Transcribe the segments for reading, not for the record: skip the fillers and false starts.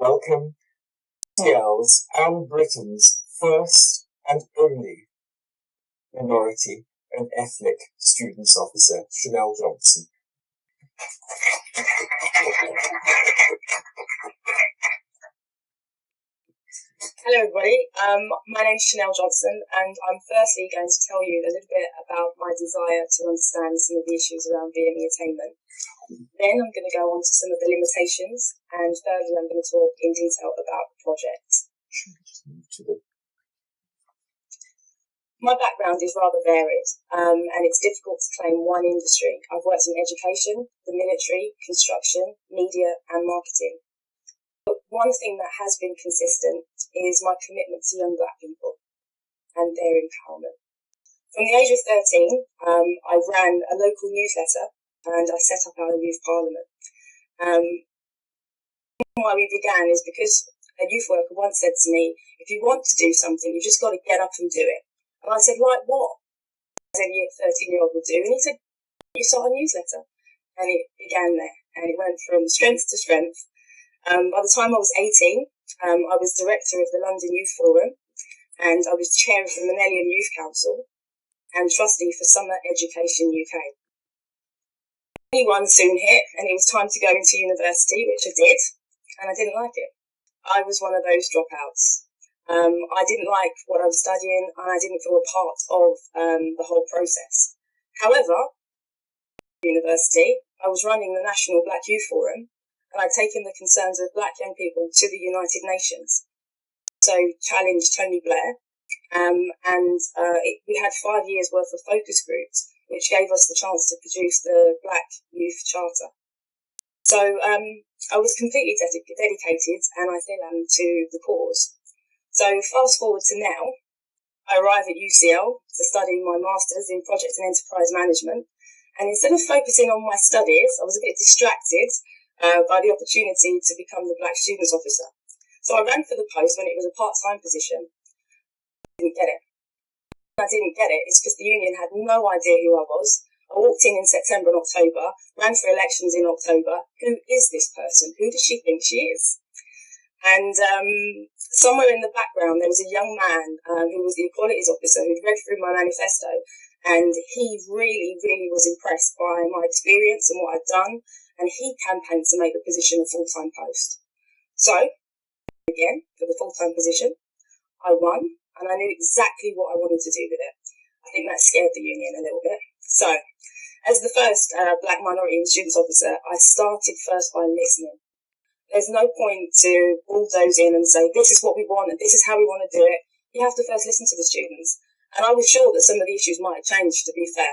welcome UCL's and Britain's first and only minority and ethnic students officer, Shanell Johnson. Hello everybody, my name is Shanell Johnson, and I'm firstly going to tell you a little bit about my desire to understand some of the issues around BME attainment. Then I'm going to go on to some of the limitations, and thirdly I'm going to talk in detail about the project. My background is rather varied, and it's difficult to claim one industry. I've worked in education, the military, construction, media and marketing. But one thing that has been consistent is my commitment to young Black people and their empowerment. From the age of 13, I ran a local newsletter and I set up our youth parliament. Why we began is because a youth worker once said to me, if you want to do something, you just got to get up and do it. And I said, like what? As any 13-year-old would do. And he said, you start a newsletter. And it began there. And it went from strength to strength. By the time I was 18, I was director of the London Youth Forum, and I was chair of the Millennium Youth Council and trustee for Summer Education UK. 21 soon hit, and it was time to go into university, which I did, and I didn't like it. I was one of those dropouts. I didn't like what I was studying, and I didn't feel a part of the whole process. However, at university, I was running the National Black Youth Forum, and I'd taken the concerns of Black young people to the United Nations. So challenged Tony Blair, we had 5 years worth of focus groups, which gave us the chance to produce the Black Youth Charter. So I was completely dedicated, and I still am, to the cause. So fast forward to now, I arrive at UCL to study my Masters in Project and Enterprise Management, and instead of focusing on my studies, I was a bit distracted by the opportunity to become the Black Students Officer. So I ran for the post when it was a part-time position. I didn't get it. I didn't get it, it's because the union had no idea who I was. I walked in September and October, ran for elections in October. Who is this person? Who does she think she is? And somewhere in the background, there was a young man who was the Equalities Officer who'd read through my manifesto, and he really, really was impressed by my experience and what I'd done, and he campaigned to make the position a full-time post. So, again, for the full-time position, I won, and I knew exactly what I wanted to do with it. I think that scared the union a little bit. So, as the first Black minority and students officer, I started first by listening. There's no point to bulldoze in and say, this is what we want and this is how we want to do it. You have to first listen to the students. And I was sure that some of the issues might have changed, to be fair.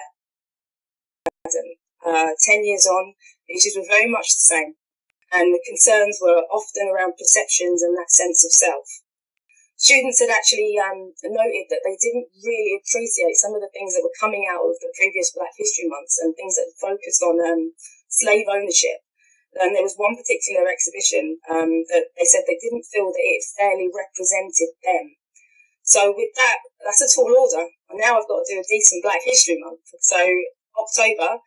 10 years on, the issues were very much the same. And the concerns were often around perceptions and that sense of self. Students had actually noted that they didn't really appreciate some of the things that were coming out of the previous Black History Months and things that focused on slave ownership. And there was one particular exhibition that they said they didn't feel that it fairly represented them. So with that, that's a tall order. And now I've got to do a decent Black History Month. So October,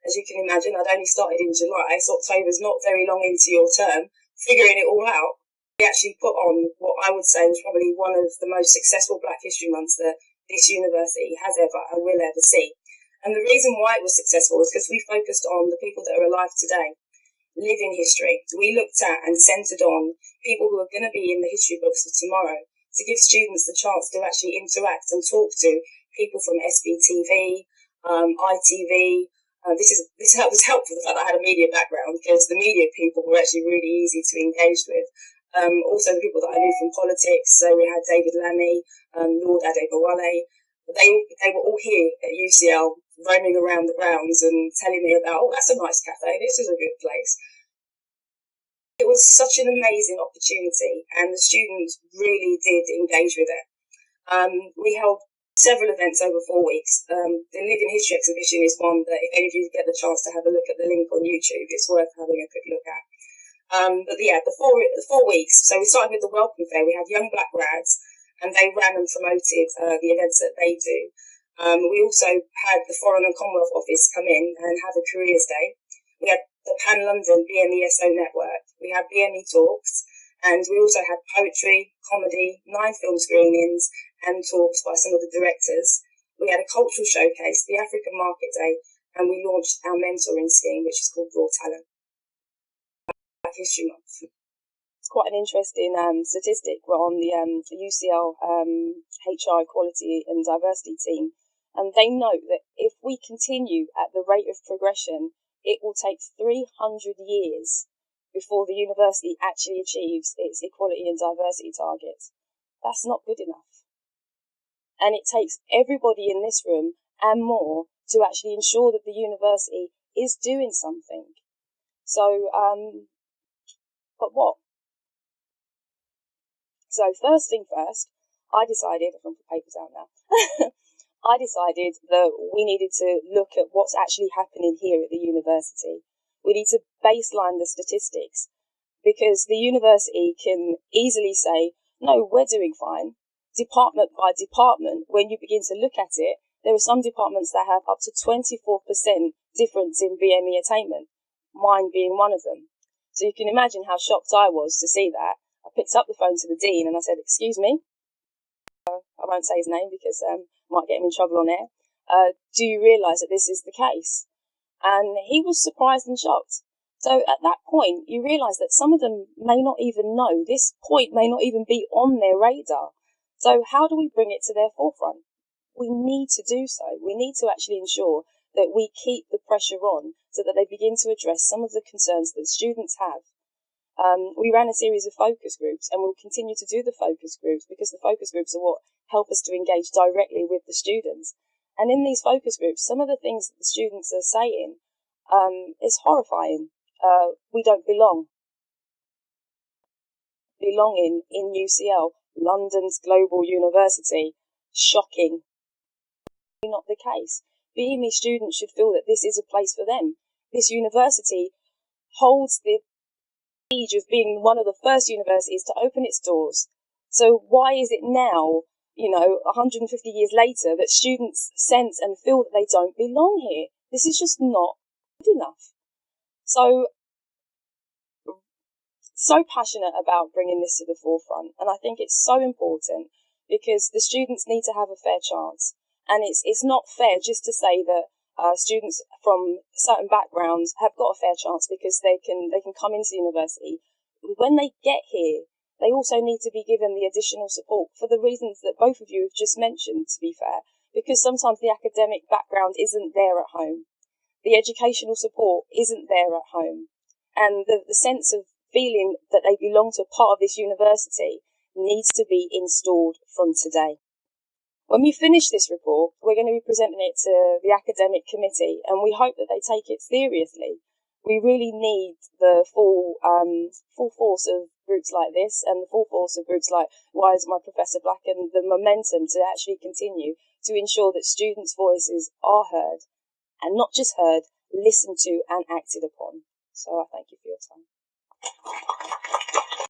as you can imagine, I'd only started in July, so October's not very long into your term. Figuring it all out, we actually put on what I would say was probably one of the most successful Black History Months that this university has ever and will ever see. And the reason why it was successful is because we focused on the people that are alive today, live in history. We looked at and centred on people who are going to be in the history books of tomorrow, to give students the chance to actually interact and talk to people from SBTV, ITV. This was helpful, the fact that I had a media background, because the media people were actually really easy to engage with. Also the people that I knew from politics, so we had David Lammy, Lord Adebowale. They were all here at UCL, roaming around the grounds and telling me about, oh, that's a nice cafe, this is a good place. It was such an amazing opportunity, and the students really did engage with it. We held several events over 4 weeks. The Living History exhibition is one that if any of you get the chance to have a look at the link on YouTube, it's worth having a quick look at. But yeah, the 4 weeks. So we started with the Welcome Fair. We had young Black grads, and they ran and promoted the events that they do. We also had the Foreign and Commonwealth Office come in and have a careers day. We had the Pan London BMESO network. We had BME talks, And we also had poetry, comedy, 9 film screenings and talks by some of the directors. We had a cultural showcase, the African Market Day, and we launched our mentoring scheme, which is called Raw Talent. Black History Month. It's quite an interesting statistic. We're on the UCL HR Equality and Diversity team, and they note that if we continue at the rate of progression, it will take 300 years before the university actually achieves its equality and diversity targets. That's not good enough. And it takes everybody in this room and more to actually ensure that the university is doing something. So, but what? So first thing first, I decided, I'm going to put papers out now, I decided that we needed to look at what's actually happening here at the university. We need to baseline the statistics, because the university can easily say, no, we're doing fine. Department by department, when you begin to look at it, there are some departments that have up to 24% difference in BME attainment, mine being one of them. So you can imagine how shocked I was to see that. I picked up the phone to the dean and I said, excuse me, I won't say his name because I might get him in trouble on air. Do you realise that this is the case? And he was surprised and shocked. So at that point, you realise that some of them may not even know. This point may not even be on their radar. So how do we bring it to their forefront? We need to do so. We need to actually ensure that we keep the pressure on so that they begin to address some of the concerns that students have. We ran a series of focus groups, and we'll continue to do the focus groups because the focus groups are what help us to engage directly with the students. And in these focus groups, some of the things that the students are saying is horrifying. We don't belong. Belonging in UCL, London's global university. Shocking. Not the case. BME students should feel that this is a place for them. This university holds the age of being one of the first universities to open its doors. So why is it now, 150 years later, that students sense and feel that they don't belong here? This is just not good enough. So passionate about bringing this to the forefront, and I think it's so important because the students need to have a fair chance, and it's not fair just to say that students from certain backgrounds have got a fair chance because they can come into university. When they get here, they also need to be given the additional support for the reasons that both of you have just mentioned, to be fair, because sometimes the academic background isn't there at home. The educational support isn't there at home. And the sense of feeling that they belong to part of this university needs to be installed from today. When we finish this report, we're going to be presenting it to the academic committee, and we hope that they take it seriously. We really need the full force of groups like this and the full force of groups like Why Is My Professor Black, and the momentum to actually continue to ensure that students' voices are heard, and not just heard, listened to and acted upon. So I thank you for your time.